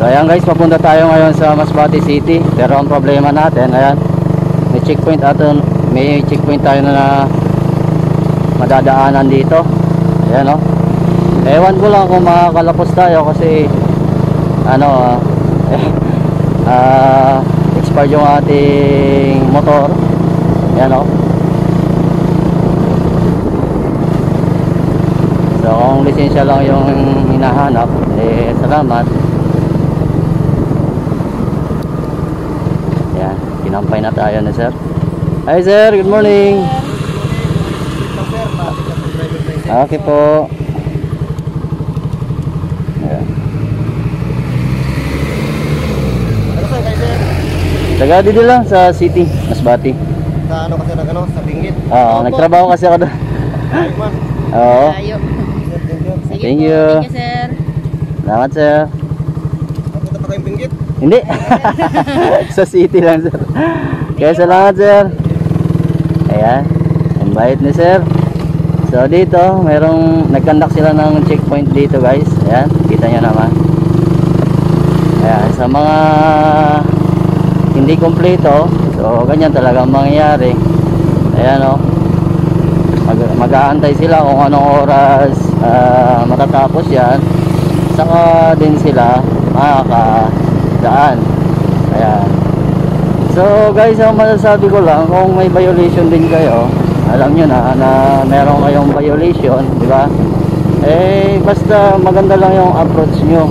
So ayan guys, papunta tayo ngayon sa Masbate City. Pero ang problema natin, ayan, may checkpoint tayo na madadaanan dito. Ayan o. Ewan ko lang kung makakalapos tayo kasi ano, expired yung ating motor. Ayan o. So kung lisensya lang yung hinahanap, salamat. Ayan, kinampay na tayo na sir. Hi sir, good morning. Okay po. Ayan. Ano saan kayo sir? Taga dito lang sa city, Masbate. Sa ano kasi sa Binggit? Oo, nagtrabaho kasi ako doon. Oo. Thank you. Thank you sir. Salamat sir. Napunta pa kayong Binggit? Hindi. Sa city lang sir. Kaya salamat sir. Ayan, ang bait ni sir. So dito, nagkandak sila ng checkpoint dito guys. Ayan, kita nyo naman. Ayan, sa mga hindi kompleto, so ganyan talaga ang mangyayari. Ayan o, mag-aantay sila kung anong oras matatapos yan. Saka din sila makakadaan. Ayan. So guys, ang masasabi ko lang, kung may violation din kayo, alam nyo na meron kayong violation, di ba? Basta maganda lang yung approach nyo.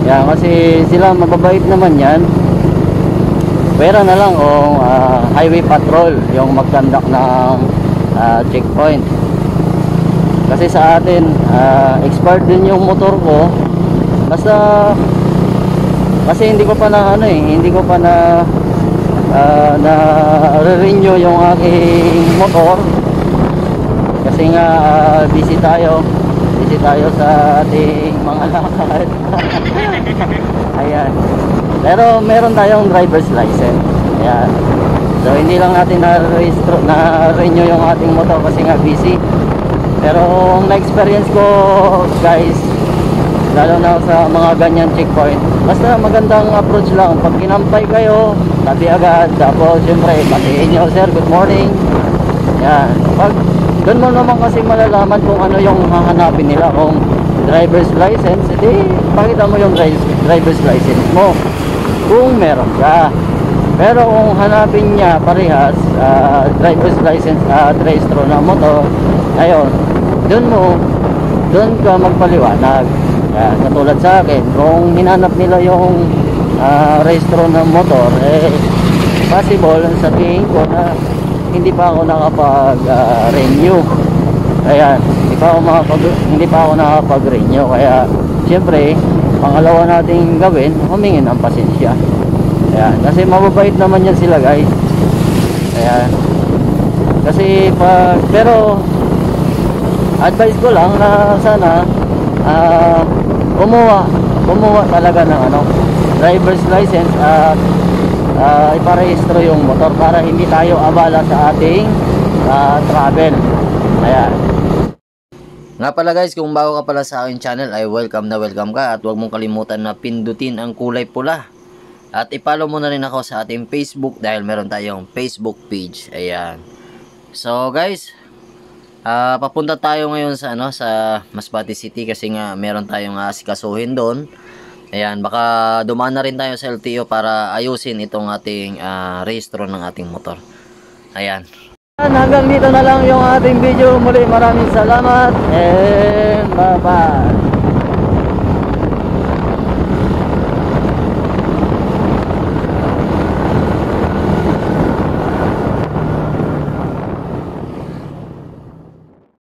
Yan, kasi sila mababait naman yan. Pera na lang kung highway patrol yung mag-conduct ng checkpoint. Kasi sa atin, expired din yung motor ko. Basta kasi hindi ko pa na-renew yung aking motor kasi nga busy tayo sa ating mga lakad. Ayan, pero meron tayong driver's license. Ayan, so hindi lang natin na-renew yung ating motor kasi nga busy. Pero ang na-experience ko guys, lalo na sa mga ganyan checkpoint, basta magandang approach lang. Pag kinampay kayo, tabi agad. Tapos syempre patiin nyo, sir, good morning. Yan, pag doon mo naman kasi malalaman kung ano yung hahanapin nila. Kung driver's license, edi pakita mo yung driver's license mo kung meron ka. Pero kung hanapin niya parehas driver's license at rehistro ng motor, ayun, doon ka magpaliwanag. Yan, katulad sa akin, kung hinanap nila yung rehistro ng motor, possible sabihin ko na hindi pa ako nakapag-renew. Ayan, hindi pa ako nakapag-renew. Kaya siyempre pangalawa nating gawin, humingi ng pasensya. Ayan, kasi mababait naman yan sila guys. Ayan, kasi pero advice ko lang na sana kumuha talaga ng driver's license at iparehistro yung motor para hindi tayo abala sa ating travel. Ayan. Nga pala guys, kung bago ka pala sa aking channel ay welcome ka at huwag mong kalimutan na pindutin ang kulay pula at i-follow mo na rin ako sa ating Facebook dahil meron tayong Facebook page. Ayan. So guys, papunta tayo ngayon sa Masbate City kasi nga meron tayong asikasuhin doon. Ayan, baka dumaan na rin tayo sa LTO para ayusin itong ating rehistro ng ating motor. Ayan. Hanggang dito na lang yung ating video. Muli maraming salamat and bye bye.